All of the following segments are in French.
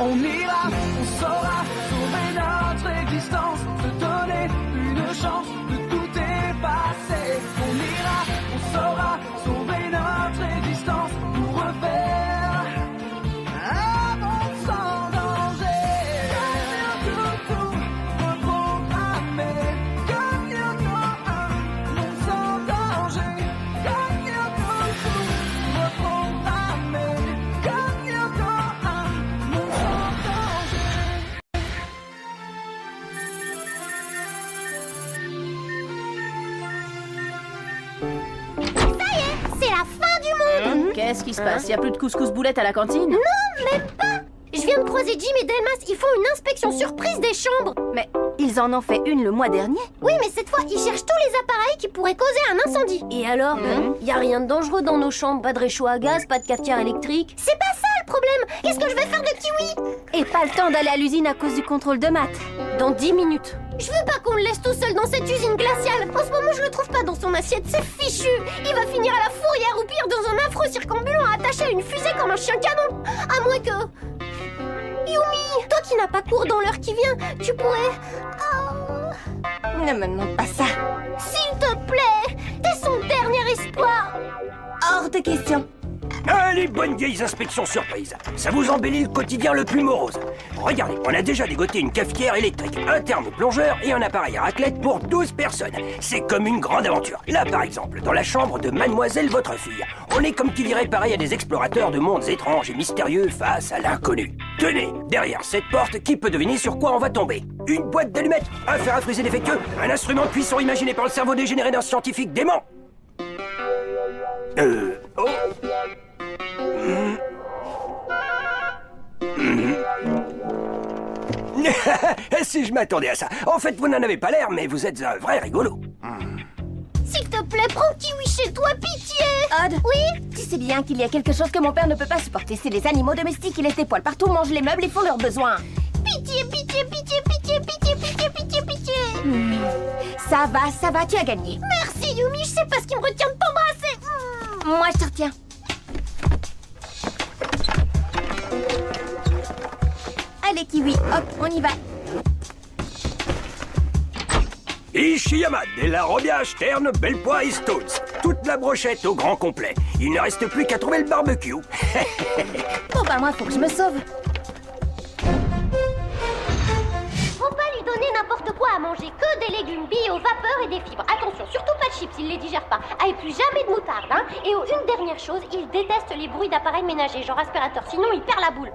On ira, on saura sauver notre existence, se donner une chance de tout effacer. On ira, on saura sauver notre existence pour refaire un monde sans danger. Tout reprogrammer, gagnons un monde sans danger. Gagnons tout reprogrammer, gagnons un monde sans danger. C'est la fin du monde. Qu'est-ce qui se passe? Y a plus de couscous boulettes à la cantine? Non, même pas. Je viens de croiser Jim et Delmas. Ils font une inspection surprise des chambres. Mais ils en ont fait une le mois dernier. Oui, mais cette fois, ils cherchent tous les appareils qui pourraient causer un incendie. Et alors, y a rien de dangereux dans nos chambres. Pas de réchaud à gaz, pas de cafetière électrique. C'est pas ça le problème. Qu'est-ce que je vais faire de Kiwi? Et pas le temps d'aller à l'usine à cause du contrôle de maths. Dans 10 minutes. Je veux pas qu'on le laisse tout seul dans cette usine glaciale. En ce moment, je le trouve pas dans son assiette. C'est fichu. Il va finir à la fourrière ou pire dans un affreux circonambulant attaché à une fusée comme un chien canon. À moins que... Yumi, toi qui n'as pas cours dans l'heure qui vient, tu pourrais... Ne me demande pas ça. S'il te plaît, t'es son dernier espoir. Hors de question. Ah, les bonnes vieilles inspections surprises. Ça vous embellit le quotidien le plus morose. Regardez, on a déjà dégoté une cafetière électrique, un thermoplongeur et un appareil à raclette pour 12 personnes. C'est comme une grande aventure. Là, par exemple, dans la chambre de mademoiselle votre fille, on est comme qui dirait pareil à des explorateurs de mondes étranges et mystérieux face à l'inconnu. Tenez, derrière cette porte, qui peut deviner sur quoi on va tomber? Une boîte d'allumettes, un fer à friser défectueux, un instrument de cuisson imaginé par le cerveau dégénéré d'un scientifique dément. Oh. Si je m'attendais à ça. En fait, vous n'en avez pas l'air, mais vous êtes un vrai rigolo. S'il te plaît, prends Kiwi chez toi, pitié. Odd. Oui? Tu sais bien qu'il y a quelque chose que mon père ne peut pas supporter. C'est les animaux domestiques. Ils laissent des poils partout, mangent les meubles et font leurs besoins. Pitié, pitié, pitié, pitié, pitié, pitié, pitié, pitié. Ça va, tu as gagné. Merci, Yumi, je sais pas ce qui me retient de t'embrasser. Moi, je te retiens. Allez, Kiwi, hop, on y va. Ishiyama, Della Robbia, Stern, Belpois et Stones. Toute la brochette au grand complet. Il ne reste plus qu'à trouver le barbecue. Bon, bah, moi, faut que je me sauve. Faut pas lui donner n'importe quoi à manger, que des légumes bio, vapeur et des fibres. Attention, surtout pas de chips, il les digère pas. Ah, et puis jamais de moutarde, hein. Et oh, une dernière chose, il déteste les bruits d'appareils ménagers, genre aspirateur, sinon il perd la boule.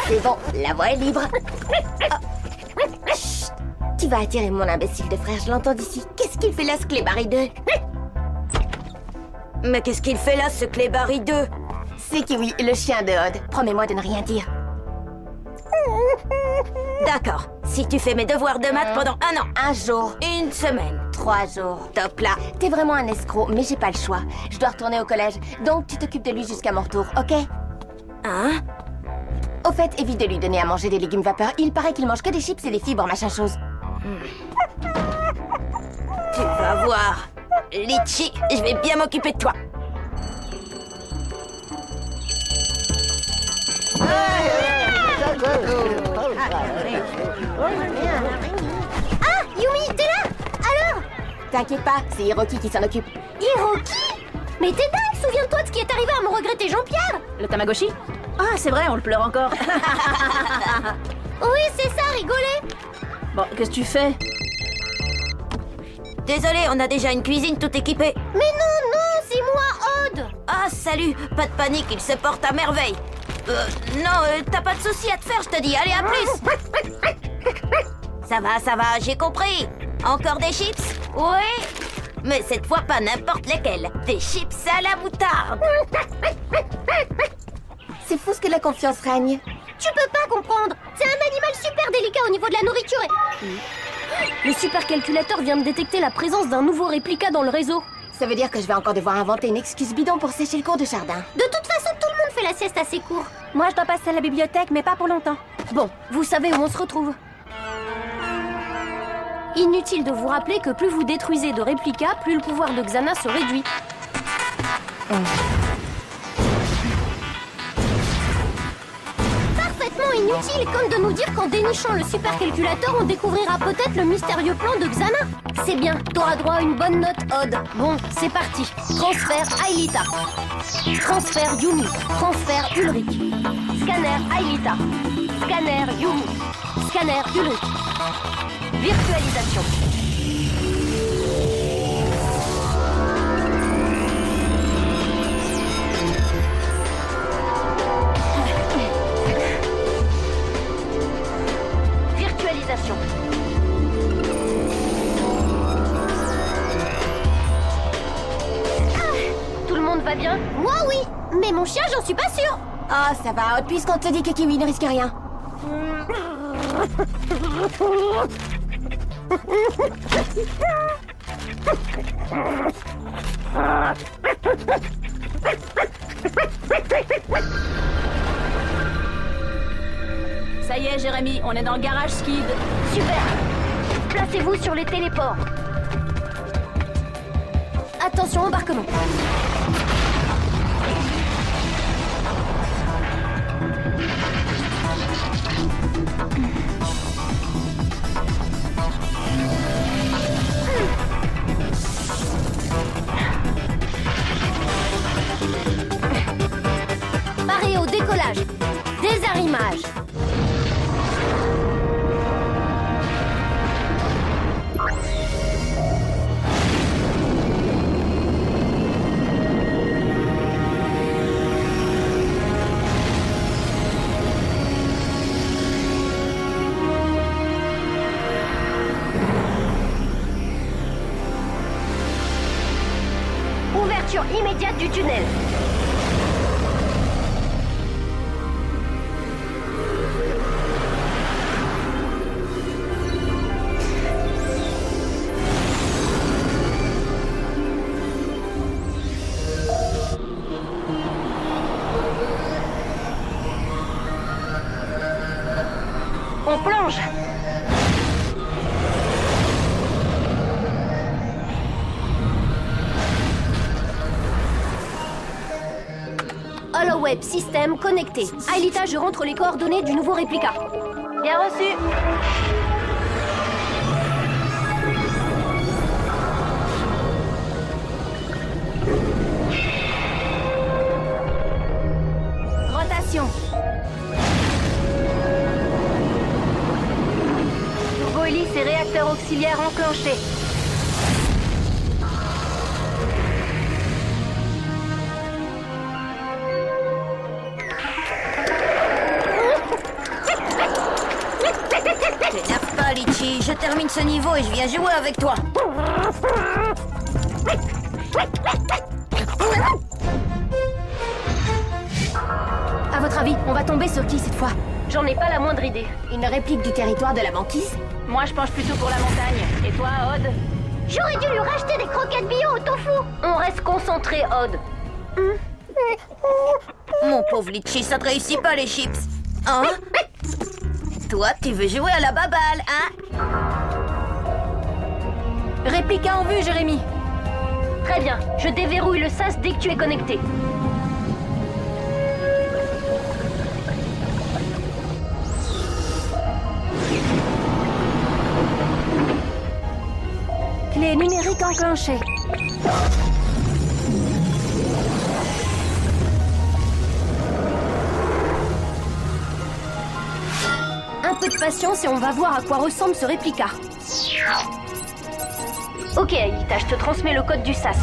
C'est bon, la voie est libre. Oh. Chut. Tu vas attirer mon imbécile de frère, je l'entends d'ici. Qu'est-ce qu'il fait là, ce clébari 2? Mais qu'est-ce qu'il fait là, ce clébari 2? C'est Kiwi, le chien de Odd. Promets-moi de ne rien dire. D'accord, si tu fais mes devoirs de maths pendant 1 an, Un jour, 1 semaine, 3 jours. top là. T'es vraiment un escroc, mais j'ai pas le choix. Je dois retourner au collège, donc tu t'occupes de lui jusqu'à mon retour, ok? Hein? Au fait, évite de lui donner à manger des légumes vapeur. Il paraît qu'il mange que des chips et des fibres, machin chose. Tu vas voir. Litchi, je vais bien m'occuper de toi. Ah, Yumi, t'es là? Alors? T'inquiète pas, c'est Hiroki qui s'en occupe. Hiroki? Mais t'es dingue, souviens-toi de ce qui est arrivé à mon regretté Jean-Pierre. Le Tamagotchi? Ah, c'est vrai, on le pleure encore. Oui, c'est ça, rigoler. Bon, qu'est-ce que tu fais? Désolé, on a déjà une cuisine tout équipée. Mais non, non, c'est moi, Odd. Ah, salut, pas de panique, il se porte à merveille. Non, t'as pas de soucis à te faire, je te dis. Allez, à plus. Ça va, j'ai compris. Encore des chips? Oui. Mais cette fois, pas n'importe lesquels. Des chips à la moutarde. C'est fou ce que la confiance règne. Tu peux pas comprendre. C'est un animal super délicat au niveau de la nourriture. Le supercalculateur vient de détecter la présence d'un nouveau réplica dans le réseau. Ça veut dire que je vais encore devoir inventer une excuse bidon pour sécher le cours de jardin. De toute façon, tout le monde fait la sieste assez court. Moi, je dois passer à la bibliothèque, mais pas pour longtemps. Bon, vous savez où on se retrouve. Inutile de vous rappeler que plus vous détruisez de réplicas, plus le pouvoir de Xana se réduit. Parfaitement inutile, comme de nous dire qu'en dénichant le supercalculateur, on découvrira peut-être le mystérieux plan de Xana. C'est bien, t'auras droit à une bonne note, Odd. Bon, c'est parti. Transfert Aelita. Transfert Yumi. Transfert Ulrich. Scanner Aelita. Scanner Yumi. Scanner Ulrich. Virtualisation. Virtualisation. Tout le monde va bien? Moi, oui. Mais mon chien, j'en suis pas sûre. Ah, ça va, Odd, puisqu'on te dit que Kiwi ne risque rien. Ça y est, Jérémy, on est dans le garage Skid. Super. Placez-vous sur les téléports. Attention, embarquement. Paré au décollage. Désarrimage. Ouverture immédiate du tunnel. On plonge. HoloWeb système connecté. Aelita, je rentre les coordonnées du nouveau réplica. Bien reçu. Rotation. Turbo-hélice et réacteur auxiliaire enclenchés. T'énerve pas, Litchi. Je termine ce niveau et je viens jouer avec toi. À votre avis, on va tomber sur qui cette fois? J'en ai pas la moindre idée. Une réplique du territoire de la banquise? Moi, je penche plutôt pour la montagne. Et toi, Odd? J'aurais dû lui racheter des croquettes bio au tofu. On reste concentré, Odd. Mon pauvre Litchi, ça te réussit pas les chips. Hein? Toi, tu veux jouer à la baballe, hein? Réplica en vue, Jérémy. Très bien, je déverrouille le sas dès que tu es connecté. Clé numérique enclenchée. Un peu de patience et on va voir à quoi ressemble ce réplica. Ok, Aelita, je te transmets le code du sas.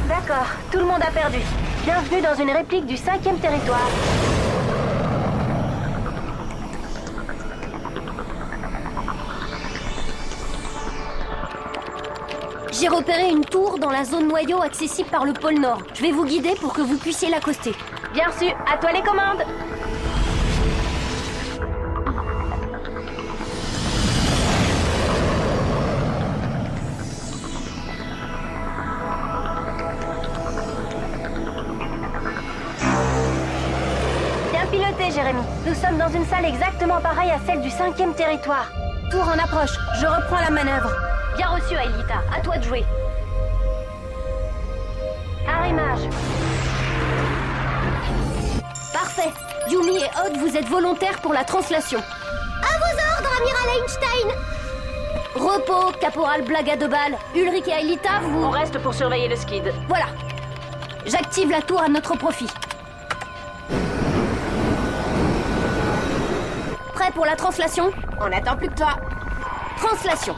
D'accord, tout le monde a perdu. Bienvenue dans une réplique du 5e territoire. J'ai repéré une tour dans la zone noyau accessible par le pôle Nord. Je vais vous guider pour que vous puissiez l'accoster. Bien reçu, à toi les commandes. Bien piloté, Jérémy. Nous sommes dans une salle exactement pareille à celle du 5e territoire. Tour en approche, je reprends la manœuvre. Bien reçu, Aelita, à toi de jouer. Arrimage. Parfait. Yumi et Odd, vous êtes volontaires pour la translation. À vos ordres, Amiral Einstein. Repos, caporal Blaga de balle. Ulrich et Aelita, vous... On reste pour surveiller le skid. Voilà. J'active la tour à notre profit. Prêt pour la translation? On n'attend plus que toi. Translation.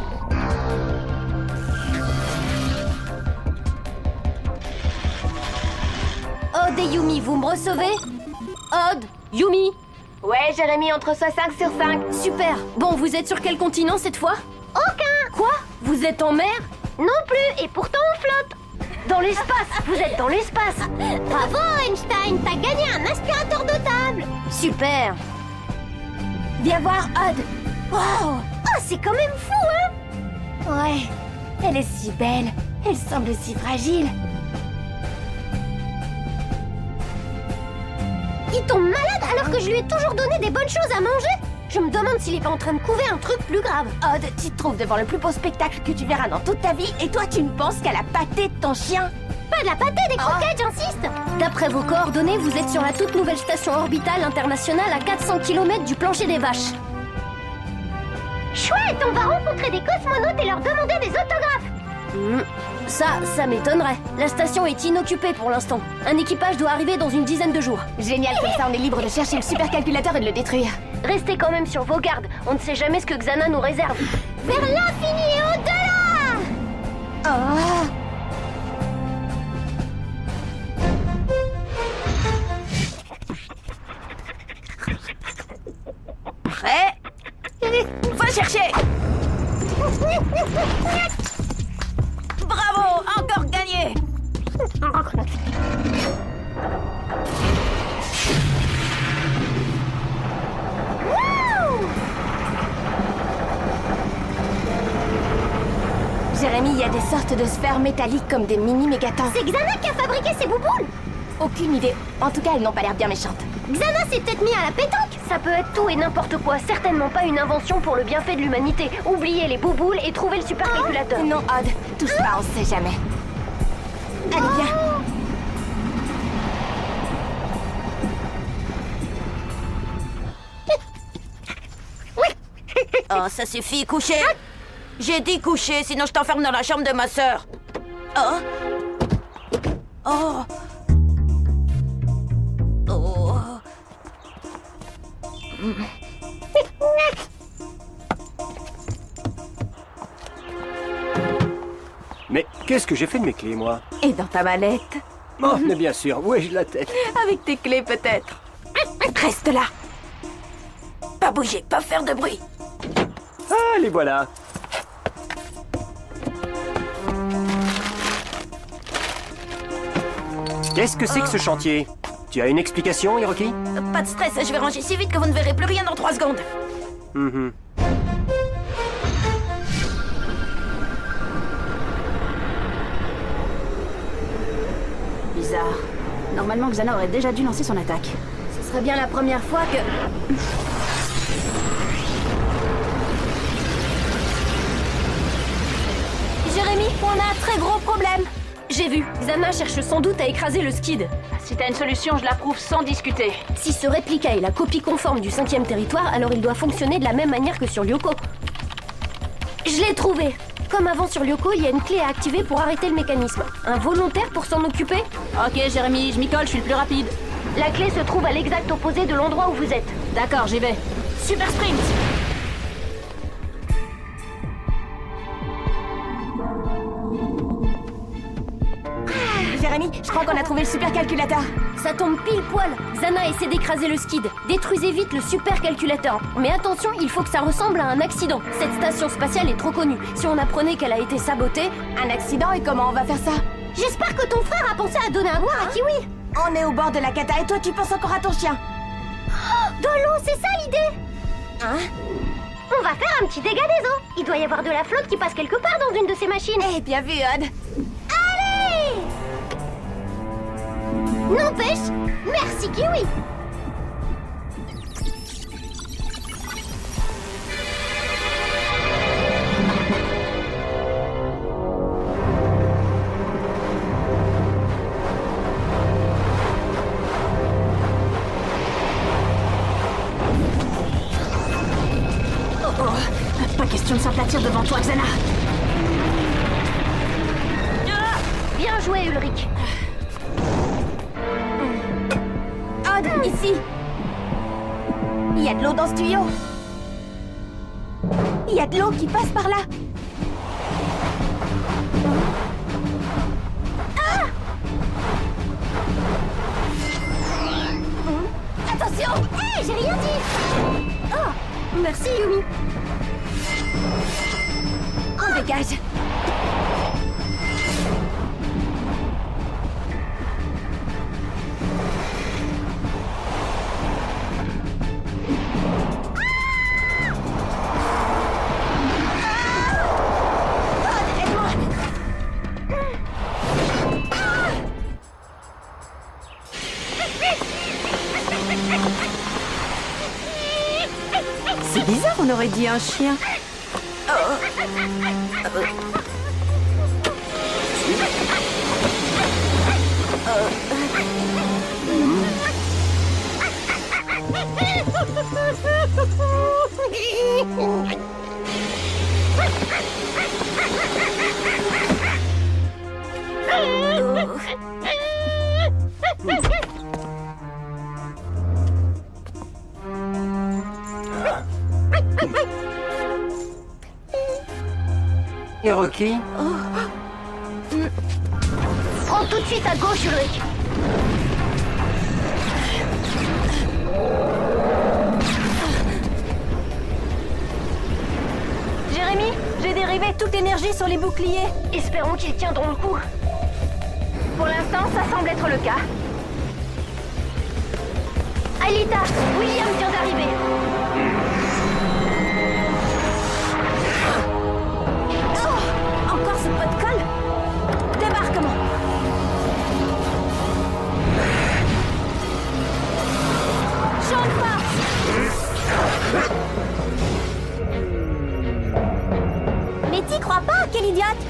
Odd et Yumi, vous me recevez? Odd, Yumi. Ouais, Jérémy, entre soi 5 sur 5. Super. Bon, vous êtes sur quel continent cette fois? Aucun. Quoi? Vous êtes en mer? Non plus, et pourtant on flotte. Dans l'espace. Vous êtes dans l'espace. Bravo, Einstein, t'as gagné un aspirateur de table. Super. Viens voir Odd. Wow. Oh, c'est quand même fou, hein? Ouais, elle est si belle. Elle semble si fragile. Il tombe malade alors que je lui ai toujours donné des bonnes choses à manger. Je me demande s'il est pas en train de couver un truc plus grave. Odd, tu te trouves devant le plus beau spectacle que tu verras dans toute ta vie et toi tu ne penses qu'à la pâtée de ton chien. Pas de la pâtée, des croquettes, j'insiste. D'après vos coordonnées, vous êtes sur la toute nouvelle station orbitale internationale à 400 km du plancher des vaches. Chouette, on va rencontrer des cosmonautes et leur demander des autographes. Ça m'étonnerait. La station est inoccupée pour l'instant. Un équipage doit arriver dans une dizaine de jours. Génial, comme ça on est libre de chercher le supercalculateur et de le détruire. Restez quand même sur vos gardes. On ne sait jamais ce que Xana nous réserve. Vers l'infini et au-delà. Oh. Prêt? Va chercher! Bravo! Encore gagné! Jérémy, il y a des sortes de sphères métalliques comme des mini-mégatons. C'est Xana qui a fabriqué ces bouboules. Aucune idée. En tout cas, elles n'ont pas l'air bien méchantes. Xana s'est peut-être mis à la pétanque. Ça peut être tout et n'importe quoi. Certainement pas une invention pour le bienfait de l'humanité. Oubliez les bouboules et trouvez le supercalculateur. Non, Odd, touche pas, on sait jamais. Allez, viens. Oh, ça suffit, coucher! J'ai dit coucher, sinon je t'enferme dans la chambre de ma sœur. Oh! Oh! Oh! Mais qu'est-ce que j'ai fait de mes clés, moi? Et dans ta mallette? Oh, mais bien sûr, où ai-je la tête? Avec tes clés, peut-être. Reste là. Pas bouger, pas faire de bruit. Ah, les voilà. Qu'est-ce que c'est que ce chantier? Tu as une explication, Hiroki? Pas de stress, je vais ranger si vite que vous ne verrez plus rien dans 3 secondes. Bizarre. Normalement, Xana aurait déjà dû lancer son attaque. Ce serait bien la première fois que... Jérémy, on a un très gros problème. J'ai vu. Xana cherche sans doute à écraser le skid. Si t'as une solution, je l'approuve sans discuter. Si ce réplica est la copie conforme du 5e territoire, alors il doit fonctionner de la même manière que sur Lyoko. Je l'ai trouvé. Comme avant sur Lyoko, il y a une clé à activer pour arrêter le mécanisme. Un volontaire pour s'en occuper? Ok, Jérémy, je m'y colle, je suis le plus rapide. La clé se trouve à l'exact opposé de l'endroit où vous êtes. D'accord, j'y vais. Super sprint! Jérémy, je crois qu'on a trouvé le supercalculateur. Ça tombe pile poil. Xana essaie d'écraser le skid. Détruisez vite le supercalculateur. Mais attention, il faut que ça ressemble à un accident. Cette station spatiale est trop connue. Si on apprenait qu'elle a été sabotée... Un accident et comment on va faire ça? J'espère que ton frère a pensé à donner à boire à Kiwi. On est au bord de la cata et toi tu penses encore à ton chien. Dans l'eau, c'est ça l'idée. Hein? On va faire un petit dégât des eaux. Il doit y avoir de la flotte qui passe quelque part dans une de ces machines. Eh, bien vu, Odd. Allez! N'empêche, merci Kiwi. Pas question de s'aplatir devant toi, Xana. Bien joué, Ulrich. Odd, ici. Il y a de l'eau dans ce tuyau. Il y a de l'eau qui passe par là. Attention! Hé, j'ai rien dit! Oh, merci Yumi. On dégage. C'est bizarre, on aurait dit un chien. Et Rocky? Prends tout de suite à gauche, Ulrich. Jérémy, j'ai dérivé toute l'énergie sur les boucliers. Espérons qu'ils tiendront le coup. Pour l'instant, ça semble être le cas. Alita, William vient d'arriver. Encore ce pot de colle? Débarquement. Champ de force. Mais t'y crois pas, quel idiote!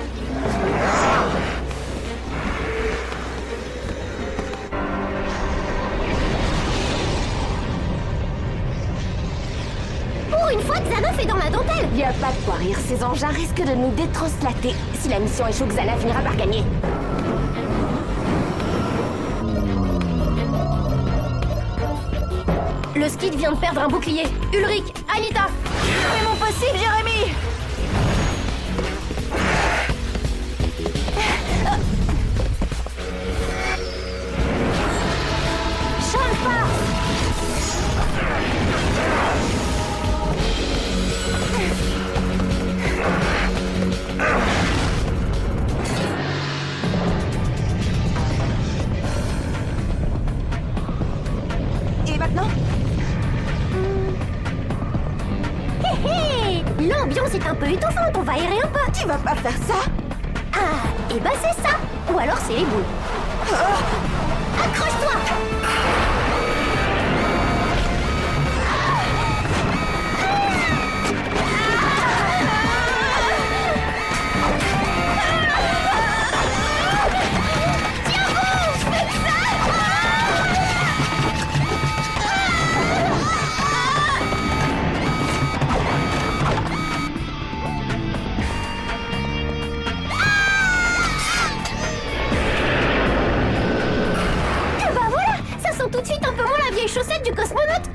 Pour une fois, Xana fait dans la dentelle. Y a pas de quoi rire, ces engins risquent de nous détranslater. Si la mission échoue, Xana finira par gagner. Le skid vient de perdre un bouclier. Ulrich, Alita, Fais mon possible, Jérémy. champ de force. Et maintenant? Hé hé! L'ambiance est un peu étouffante, on va aérer un peu. Tu vas pas faire ça? Ah, et bah c'est ça. Ou alors c'est les boules. Accroche-toi! Et bah voilà, ça sent tout de suite un peu moins la vieille chaussette du cosmonaute.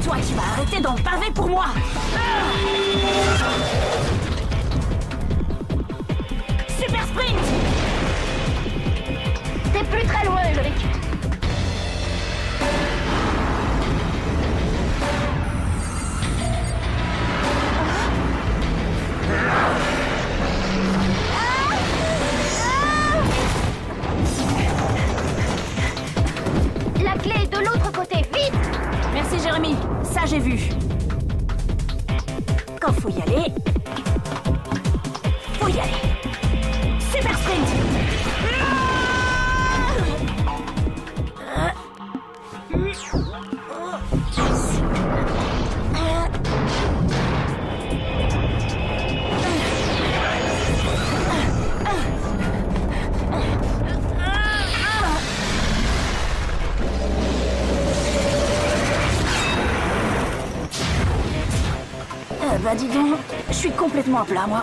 Toi, tu vas arrêter d'en pavé pour moi. Super sprint. T'es plus très loin, Ulrich. Jérémy, ça j'ai vu. Quand faut y aller, faut y aller. Super sprint. Bah dis donc, je suis complètement à plat, moi.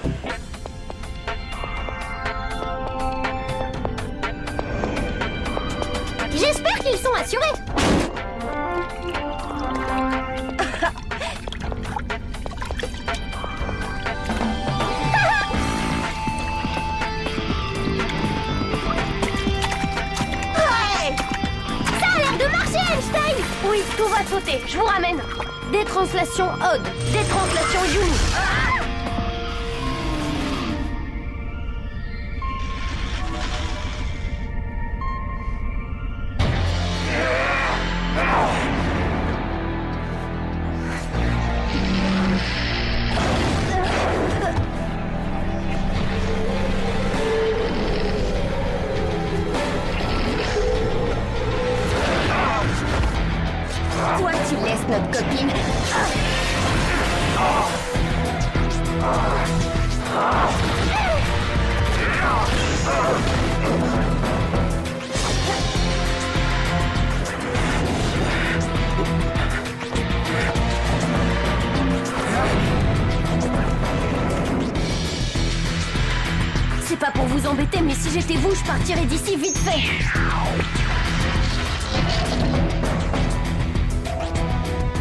J'espère qu'ils sont assurés. Ça a l'air de marcher, Einstein. Oui, tout va sauter. Je vous ramène. Détranslation Odd. Détranslation Yumi. Toi, tu laisses notre copine. C'est pas pour vous embêter, mais si j'étais vous, je partirais d'ici vite fait.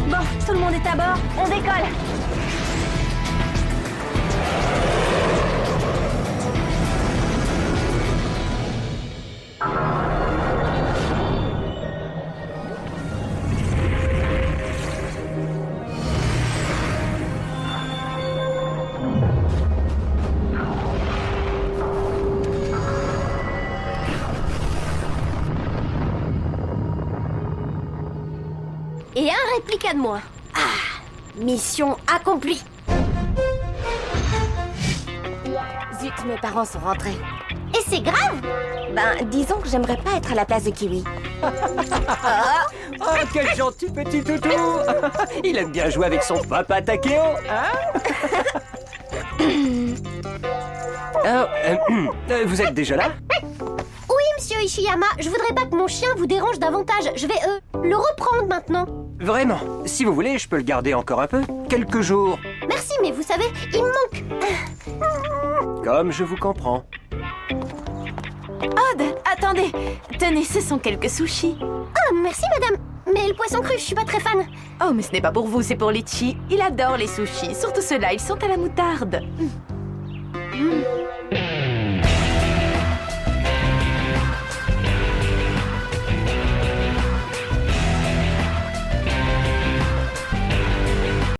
Bon, tout le monde est à bord, on décolle. Et un réplica de moi. Mission accomplie. Zut, mes parents sont rentrés. Et c'est grave. Ben, disons que j'aimerais pas être à la place de Kiwi. Oh, quel gentil petit toutou. Il aime bien jouer avec son papa Takeo, hein? Vous êtes déjà là? Oui, monsieur Ishiyama, je voudrais pas que mon chien vous dérange davantage. Je vais, le reprendre maintenant. Vraiment, si vous voulez, je peux le garder encore un peu. Quelques jours. Merci, mais vous savez, il me manque. Comme je vous comprends. Odd, attendez. Tenez, ce sont quelques sushis. Ah, merci, madame. Mais le poisson cru, je suis pas très fan. Oh, mais ce n'est pas pour vous, c'est pour Litchi. Il adore les sushis. Surtout ceux-là, ils sont à la moutarde.